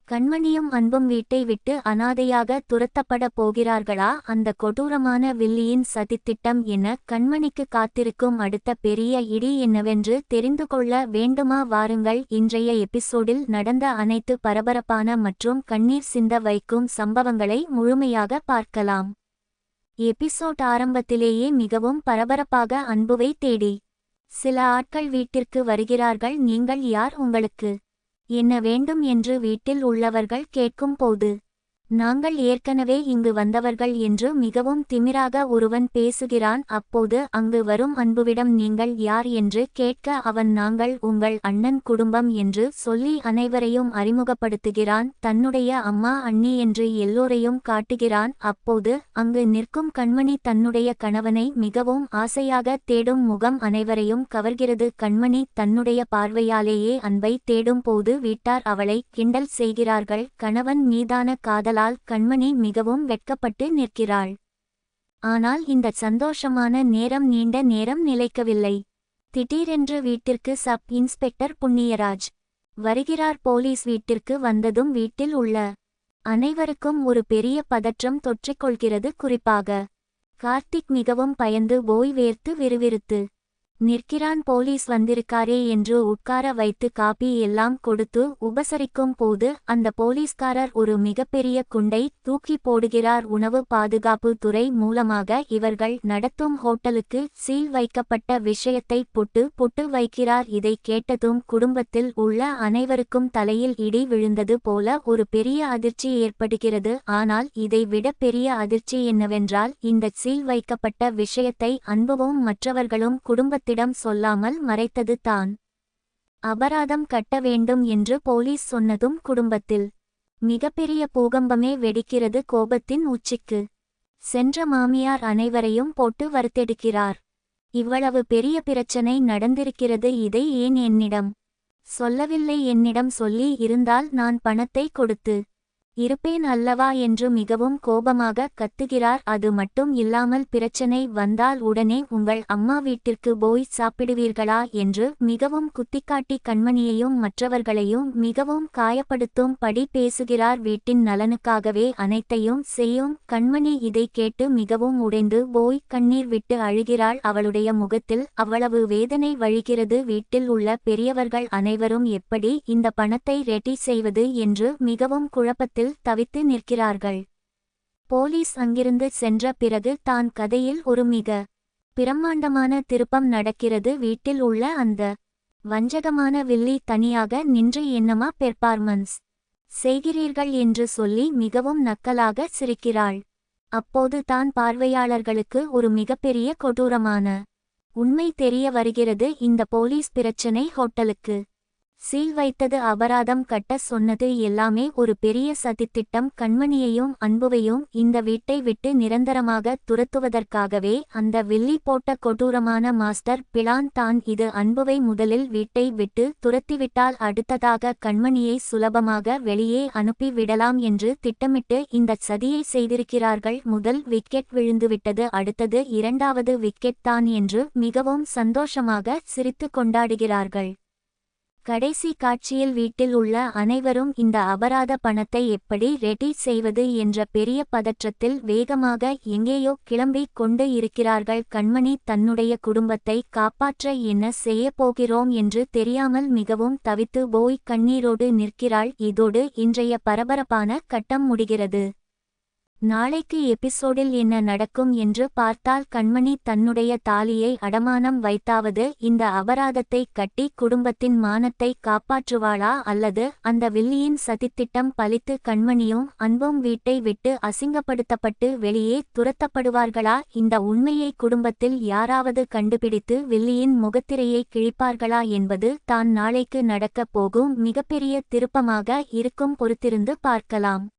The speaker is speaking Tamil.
கண்மணியும் அன்பும் வீட்டை விட்டு அனாதையாக துரத்தப்பட போகிறார்களா? அந்த கொடூரமான வில்லியின் சதித்திட்டம் என்ன? கண்மணிக்கு காத்திருக்கும் அடுத்த பெரிய இடி என்னவென்று தெரிந்து கொள்ள வேண்டுமா? வாருங்கள், இன்றைய எபிசோடில் நடந்த அனைத்து பரபரப்பான மற்றும் கண்ணீர் சிந்த வைக்கும் சம்பவங்களை முழுமையாக பார்க்கலாம். எபிசோட் ஆரம்பத்திலேயே மிகவும் பரபரப்பாக அன்புவை தேடி சில ஆட்கள் வீட்டிற்கு வருகிறார்கள். நீங்கள் யார்? உங்களுக்கு என்ன வேண்டும் என்று வீட்டில் உள்ளவர்கள் கேட்கும் போது, நாங்கள் ஏற்கனவே இங்கு வந்தவர்கள் என்று மிகவும் திமிராக ஒருவன் பேசுகிறான். அப்போது அங்கு வரும் அன்புவிடம் நீங்கள் யார் என்று கேட்க அவன் நாங்கள் உங்கள் அண்ணன் குடும்பம் என்று சொல்லி அனைவரையும் அறிமுகப்படுத்துகிறான். தன்னுடைய அம்மா அண்ணி என்று எல்லோரையும் காட்டுகிறான். அப்போது அங்கு நிற்கும் கண்மணி தன்னுடைய கணவனை மிகவும் ஆசையாக தேடும் முகம் அனைவரையும் கவர்கிறது. கண்மணி தன்னுடைய பார்வையாலேயே அன்பை தேடும் போது வீட்டார் அவளை கிண்டல் செய்கிறார்கள். கணவன் மீதான காதலால் கண்மணி மிகவும் வெட்கப்பட்டு நிற்கிறாள். ஆனால் இந்த சந்தோஷமான நேரம் நீண்ட நேரம் நிலைக்கவில்லை. திடீரென்று வீட்டிற்கு சப் இன்ஸ்பெக்டர் புண்ணியராஜ் வருகிறார். போலீஸ் வீட்டிற்கு வந்ததும் வீட்டில் உள்ள அனைவருக்கும் ஒரு பெரிய பதற்றம் தொற்றிக்கொள்கிறது. குறிப்பாக கார்த்திக் மிகவும் பயந்து போய் வேர்த்து விறுவிறுத்து நிற்கிறான். போலீஸ் வந்திருக்காரே என்று உட்கார வைத்து காபி எல்லாம் கொடுத்து உபசரிக்கும் போது அந்த போலீஸ்காரர் ஒரு மிகப்பெரிய குண்டை தூக்கி போடுகிறார். உணவு பாதுகாப்பு துறை மூலமாக இவர்கள் நடத்தும் ஹோட்டலுக்கு சீல் வைக்கப்பட்ட விஷயத்தை புட்டு வைக்கிறார். இதை கேட்டதும் குடும்பத்தில் உள்ள அனைவருக்கும் தலையில் இடி விழுந்தது போல ஒரு பெரிய அதிர்ச்சி ஏற்படுகிறது. ஆனால் இதை விட பெரிய அதிர்ச்சி என்னவென்றால், இந்த சீல் வைக்கப்பட்ட விஷயத்தை அன்புவும் மற்றவர்களும் குடும்பத்திடம் சொல்லாமல் மறைத்தது தான். அபராதம் கட்ட வேண்டும் என்று போலீஸ் சொன்னதும் குடும்பத்தில் மிகப்பெரிய பூகம்பமே வெடிக்கிறது. கோபத்தின் உச்சிக்கு சென்ற மாமியார் அனைவரையும் போட்டு வறுத்தெடுக்கிறார். இவ்வளவு பெரிய பிரச்சனை நடந்திருக்கிறது, இதை ஏன் என்னிடம் சொல்லவில்லை? என்னிடம் சொல்லி இருந்தால் நான் பணத்தை கொடுத்து இருப்பேன் அல்லவா என்று மிகவும் கோபமாக கத்துகிறார். அது மட்டும் இல்லாமல் பிரச்சனை வந்தால் உடனே உங்கள் அம்மா வீட்டிற்கு போய் சாப்பிடுவீர்களா என்று மிகவும் குத்திக்காட்டி கண்மணியையும் மற்றவர்களையும் மிகவும் காயப்படுத்தும் படி பேசுகிறார். வீட்டின் நலனுக்காகவே அனைத்தையும் செய்யும் கண்மணி இதை கேட்டு மிகவும் உடைந்து போய் கண்ணீர் விட்டு அழுகிறாள். அவளுடைய முகத்தில் அவ்வளவு வேதனை வழிகிறது. வீட்டில் உள்ள பெரியவர்கள் அனைவரும் எப்படி இந்த பணத்தை ரெடி செய்வது என்று மிகவும் குழப்பத்தில் தவித்து நிற்கிறார்கள். போலீஸ் அங்கிருந்து சென்ற பிறகு தான் கதையில் ஒரு மிக பிரம்மாண்டமான திருப்பம் நடக்கிறது. வீட்டில் உள்ள அந்த வஞ்சகமான வில்லி தனியாக நின்று என்னமா பெர்ஃபார்மன்ஸ் செய்கிறீர்கள் என்று சொல்லி மிகவும் நக்கலாக சிரிக்கிறாள். அப்போது தான் பார்வையாளர்களுக்கு ஒரு மிகப்பெரிய கொடூரமான உண்மை தெரிய வருகிறது. இந்த போலீஸ் பிரச்சனை ஹோட்டலுக்கு சீல் வைத்தது, அபராதம் கட்ட சொன்னது எல்லாமே ஒரு பெரிய சதித்திட்டம். கண்மணியையும் அன்புவையும் இந்த வீட்டை விட்டு நிரந்தரமாக துரத்துவதற்காகவே அந்த வில்லி போட்ட கொடூரமான மாஸ்டர் பிளான் தான் இது. அன்புவை முதலில் வீட்டை விட்டு துரத்திவிட்டால் அடுத்ததாக கண்மணியை சுலபமாக வெளியே அனுப்பி விடலாம் என்று திட்டமிட்டு இந்த சதியை செய்திருக்கிறார்கள். முதல் விக்கெட் விழுந்துவிட்டது, அடுத்தது இரண்டாவது விக்கெட் தான் என்று மிகவும் சந்தோஷமாக சிரித்து கொண்டாடுகிறார்கள். கடைசி காட்சியில் வீட்டில் உள்ள அனைவரும் இந்த அபராத பணத்தை எப்படி ரெடி செய்வது என்ற பெரிய பதற்றத்தில் வேகமாக எங்கேயோ கிளம்பிக் கொண்டு இருக்கிறார்கள். கண்மணி தன்னுடைய குடும்பத்தை காப்பாற்ற என்ன செய்ய போகிறோம் என்று தெரியாமல் மிகவும் தவித்து போய் கண்ணீரோடு நிற்கிறாள். இதோடு இன்றைய பரபரப்பான கட்டம் முடிகிறது. நாளைக்கு எபிசோடில் என்ன நடக்கும் என்று பார்த்தால், கண்மணி தன்னுடைய தாலியை அடமானம் வைத்தாவது இந்த அபராதத்தை கட்டி குடும்பத்தின் மானத்தை காப்பாற்றுவாளா, அல்லது அந்த வில்லியின் சதித்திட்டம் பலித்து கண்மணியும் அன்பும் வீட்டை விட்டு அசிங்கப்படுத்தப்பட்டு வெளியே துரத்தப்படுவார்களா? இந்த உண்மையை குடும்பத்தில் யாராவது கண்டுபிடித்து வில்லியின் முகத்திரையை கிழிப்பார்களா என்பது தான் நாளைக்கு நடக்கப் போகும் மிகப்பெரிய திருப்பமாக இருக்கும். பொறுத்திருந்து பார்க்கலாம்.